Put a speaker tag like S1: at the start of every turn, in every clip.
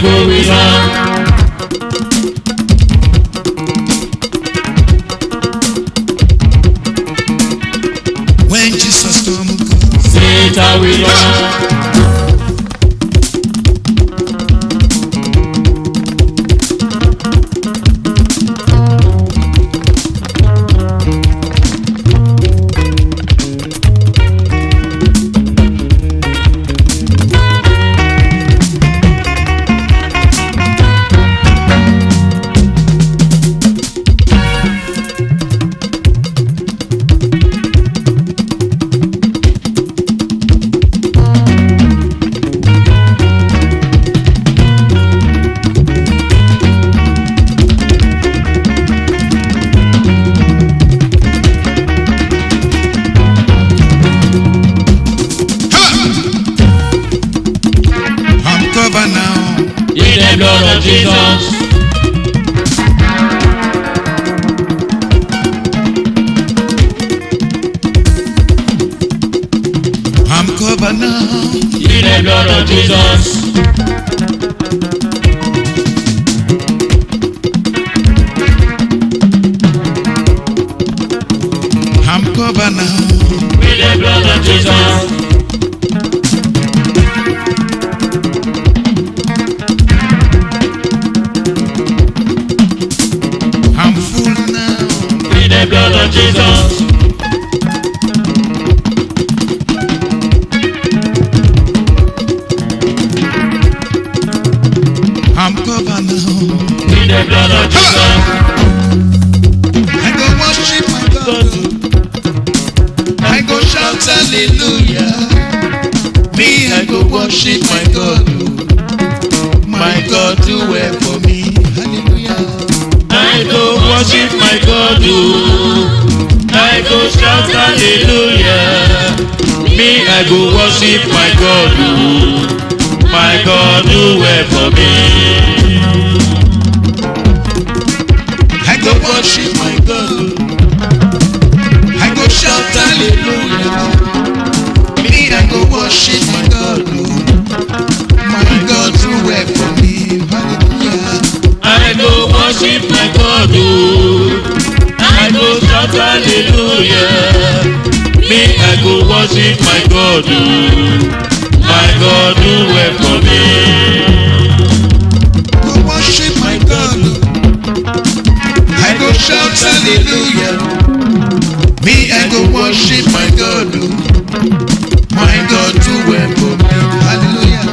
S1: go with her.
S2: When Jesus come, go.
S1: Satan will run. In the blood of Jesus.
S2: I'm covered now.
S1: In the blood of Jesus.
S2: I'm covered now.
S1: In the blood of Jesus.
S2: I'm full now.
S1: In the blood of Jesus.
S2: I'm covered now.
S1: In the blood of Jesus.
S2: I go worship my God. I go shout hallelujah. Me, I go worship my God. My God do well for me. Hallelujah.
S1: I go worship my God. I go shout hallelujah. Me, I go worship my God. My God do well for me.
S2: I go worship my God. I go shout hallelujah. Me, I go worship my God. My God do well for me. Hallelujah.
S1: I go worship my God. I go shout hallelujah. Me, I go worship my God. My God do well for me.
S2: Go worship my God. I go shout hallelujah. Me, I go worship my God. My God do well for me. Hallelujah.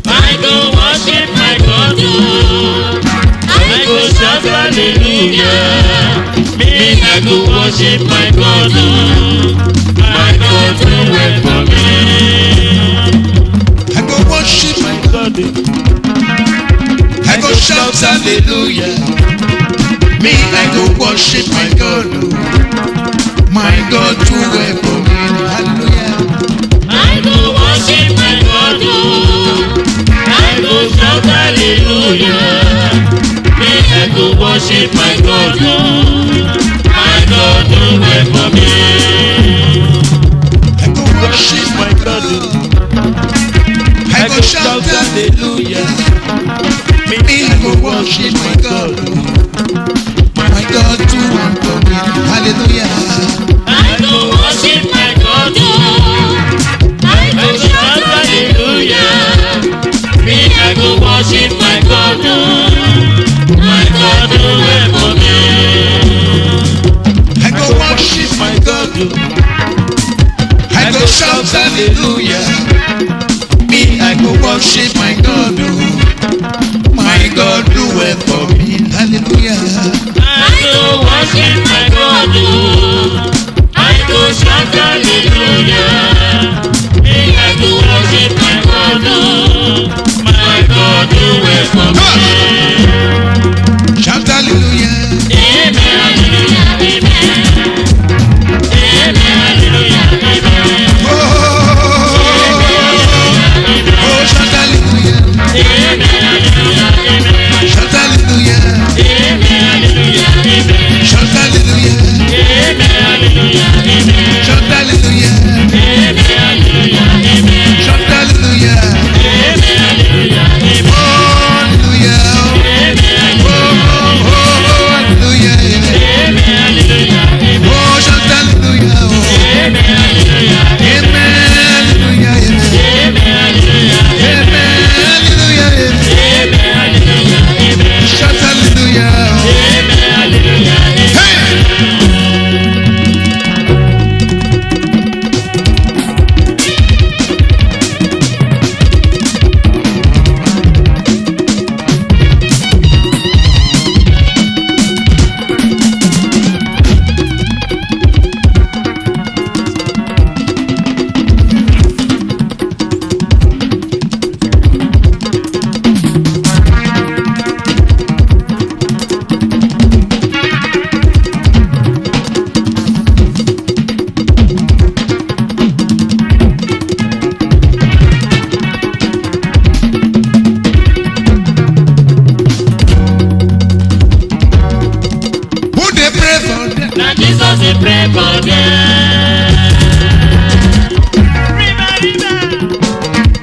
S1: I go worship my God. I go shout hallelujah. Me, I go worship my God. My God do well for me.
S2: I go worship my God. I go shout hallelujah. Me, I go worship my God. My God do well for me. Hallelujah.
S1: I go worship my God. I go shout hallelujah. Me, I go worship my God. My God do well for me.
S2: I go worship my God. I go shout hallelujah. Me, I go worship my God. My God do one for me. Hallelujah.
S1: I go worship my God. I go shout hallelujah. Me, I go worship my God. My God do well for me.
S2: I go worship my God. I go shout hallelujah. Me, I go worship my God. My God do well for me. Hallelujah.
S1: I go worship my God. I go shout hallelujah. Me, I go worship my God. My God do well for me.
S2: Shout hallelujah.
S1: Amen, hallelujah, amen. Amen, hallelujah, amen.
S2: Shout hallelujah.
S1: Amen, hallelujah, amen.
S2: Shout hallelujah.
S1: Amen, hallelujah, amen.
S2: Shout hallelujah.
S1: Amen, hallelujah, amen.
S2: Shout hallelujah.
S1: Amen, hallelujah, amen.
S2: Shout hallelujah.
S1: Amen, hallelujah, amen. pray for them. River, river.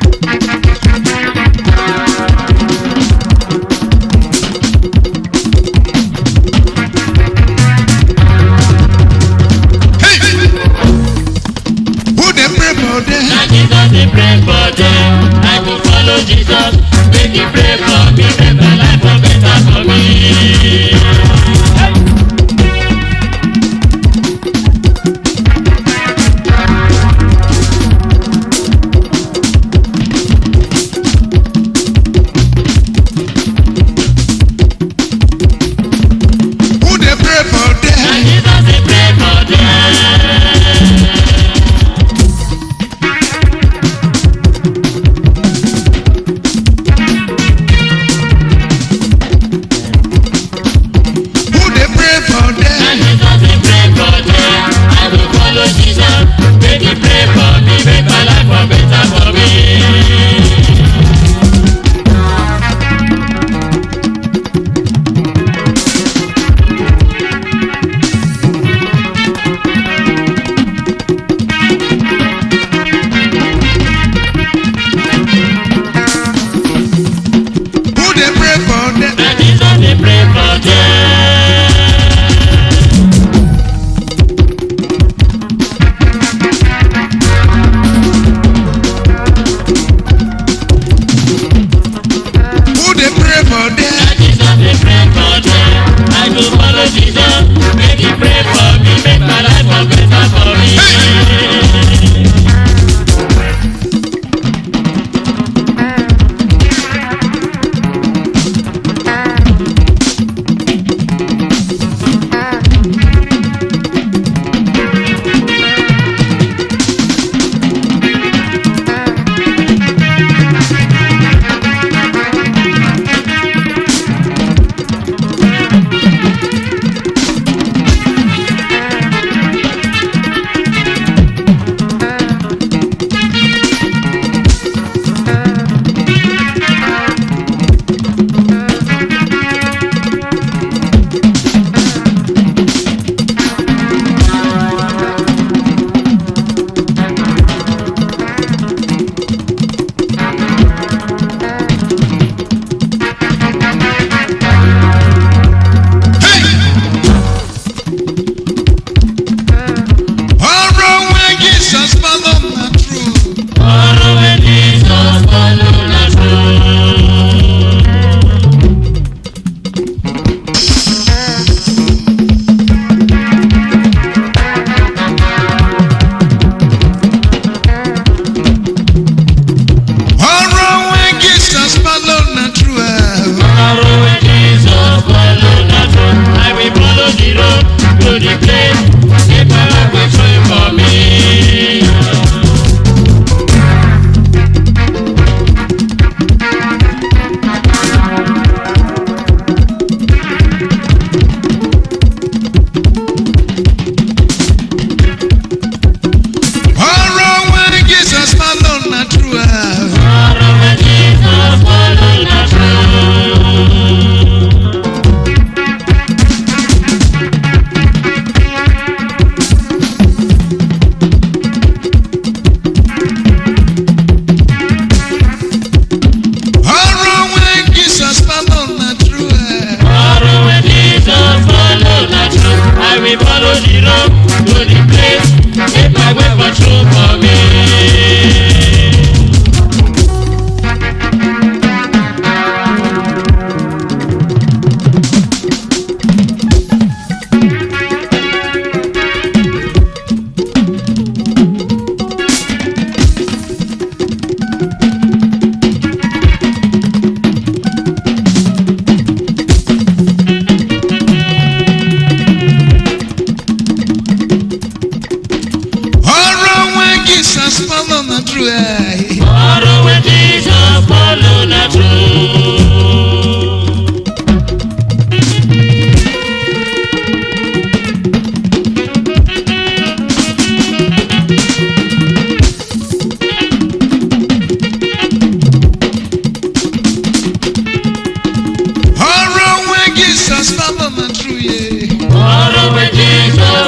S2: Now
S1: Jesus dey pray for them. I go follow Jesus, make He pray for me, make my life for better for me.
S2: Who dey pray for them?
S1: Now Jesus dey pray for them.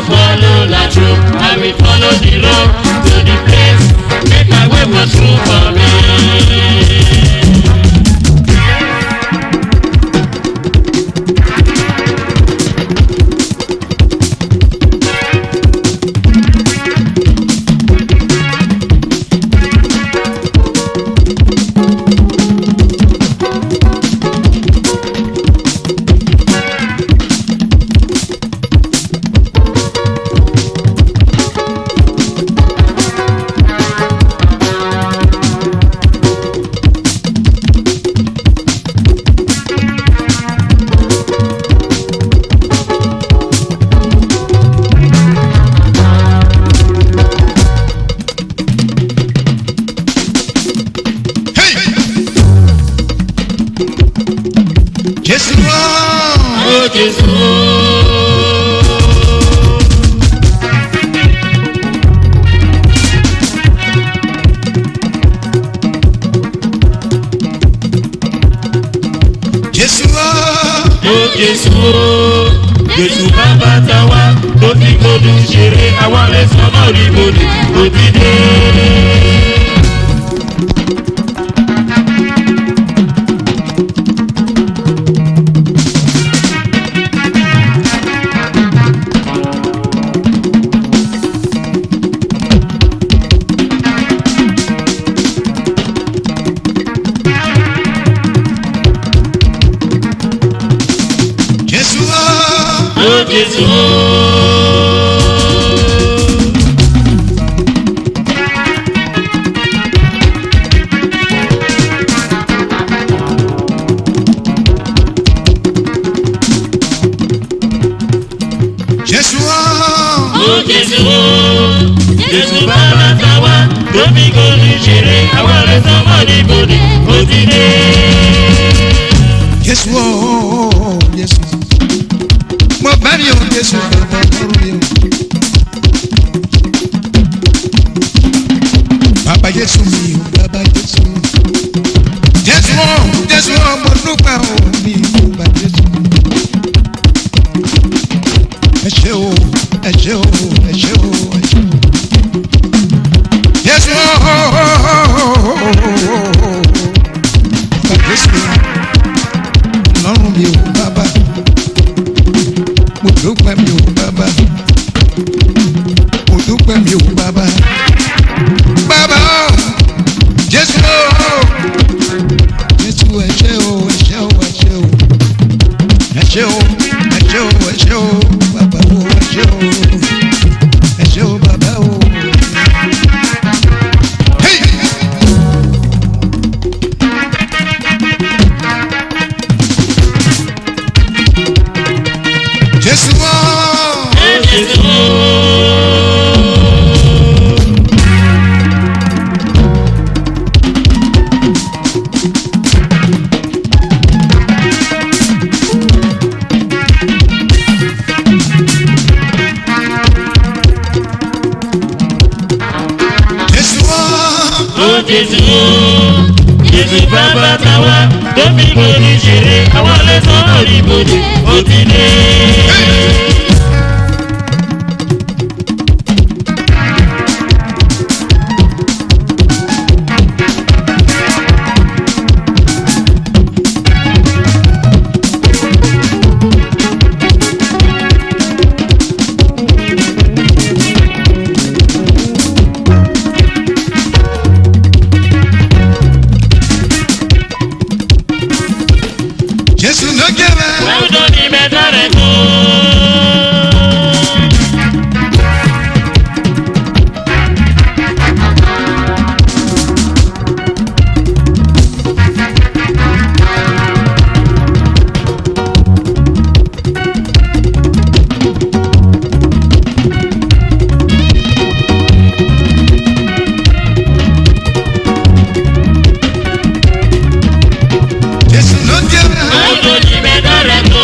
S1: shall follow la truth. I will follow the road to the place. Make my way for true for me.
S2: Jésù
S1: Oh Jésù.
S2: Jésù
S1: Oh Jésù. Jésù bàbá tàwa tó fi gbódù ṣeré àwa rẹ̀ sọ́nà rí gbòdì òdìdé. Oh Jésù.
S2: Jésù
S1: Oh Jésù. Jésù bàbá tàwa tó fi gbódù ṣeré àwa rẹ̀ sọ́nà rí gbòdì òdìdé.
S2: Jésù Jésù mo bá mi ò Jésù bàbá lọ́rùn mi ò. Bàbá Jésù mi ò bàbá Jésù. Jésù Jésù mo dúpẹ́ ò mi ò bá Jésù. Ẹ ṣé o ẹ ṣé o ẹ ṣé o ẹ ṣé o. Jésù bàbá Jésù lọ́rùn mi ò bàbá. Mo dúpẹ́ mi ò bàbá. Mo dúpẹ́ mi ò bàbá. Bàbá Jésù Jésù ẹ ṣé o ẹ ṣé o ẹ ṣé o ẹ ṣé o ẹ ṣé o ẹ ṣé o bàbá o ẹ ṣé o ẹ ṣé o bàbá o. Jésù
S1: Jésù. Oh Jésù. Jésù bàbá tàwa tó fi gbódù ṣeré àwa rẹ̀ sọ́nà rí gbòdì òdìdé.
S2: Jésù ló jẹ́ bẹ́ẹ̀.
S1: Well done, ni mẹ́ta rẹ̀ tó.
S2: Jésù ló jẹ́ bẹ́ẹ̀.
S1: Well done, ni mẹ́ta rẹ̀ tó.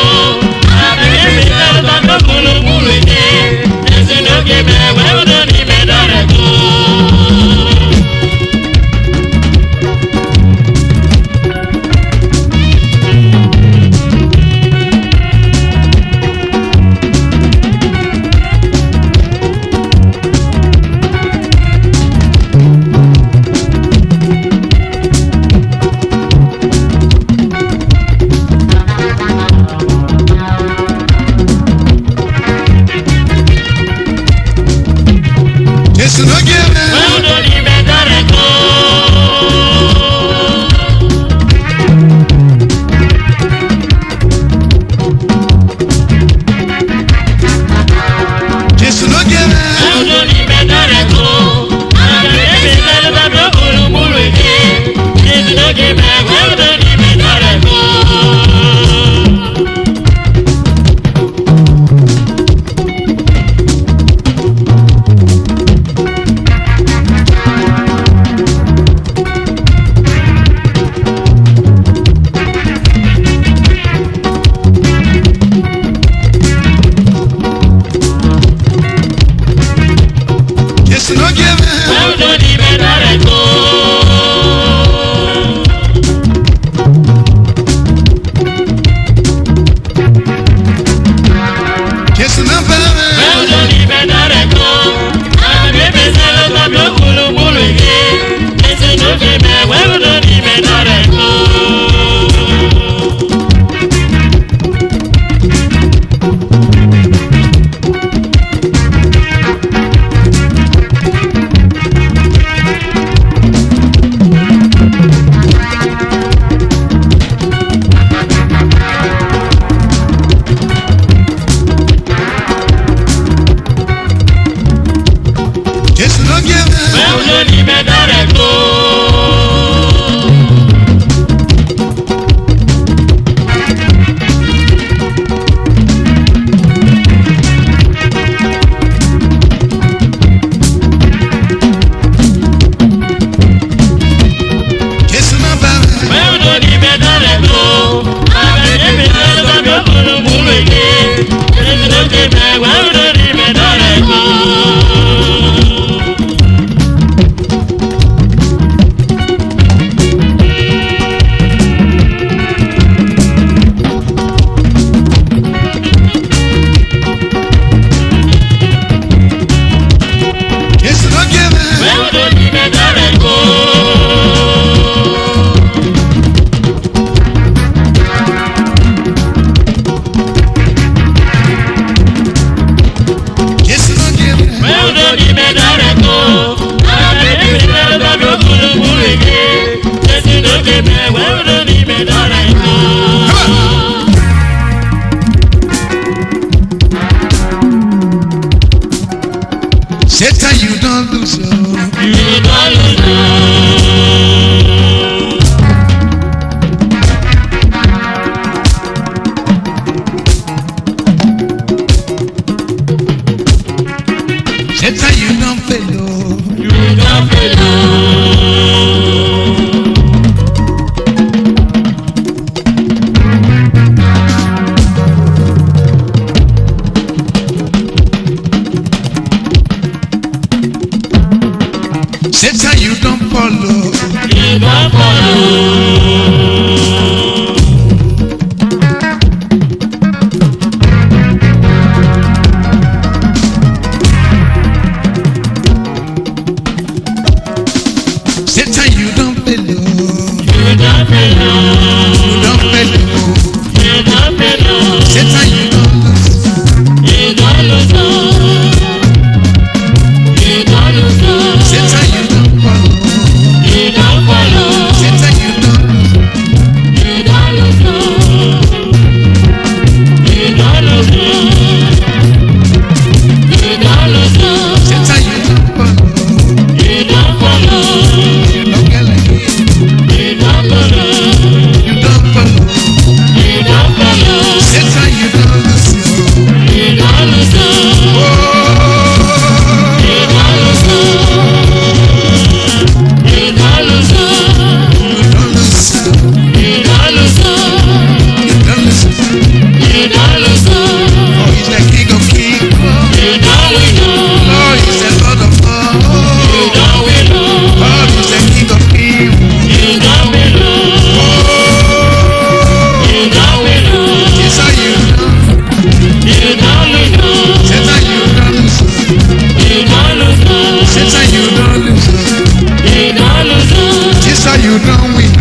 S2: you don't win.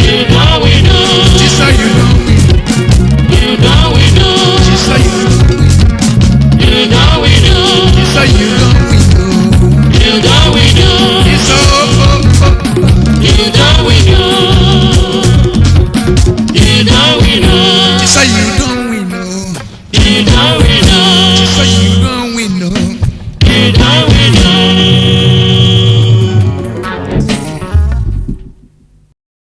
S1: You don't win, no.
S2: Jesus, you don't win.
S1: You don't win, no.
S2: Jesus, you don't win.
S1: You don't win, no.
S2: Jesus, you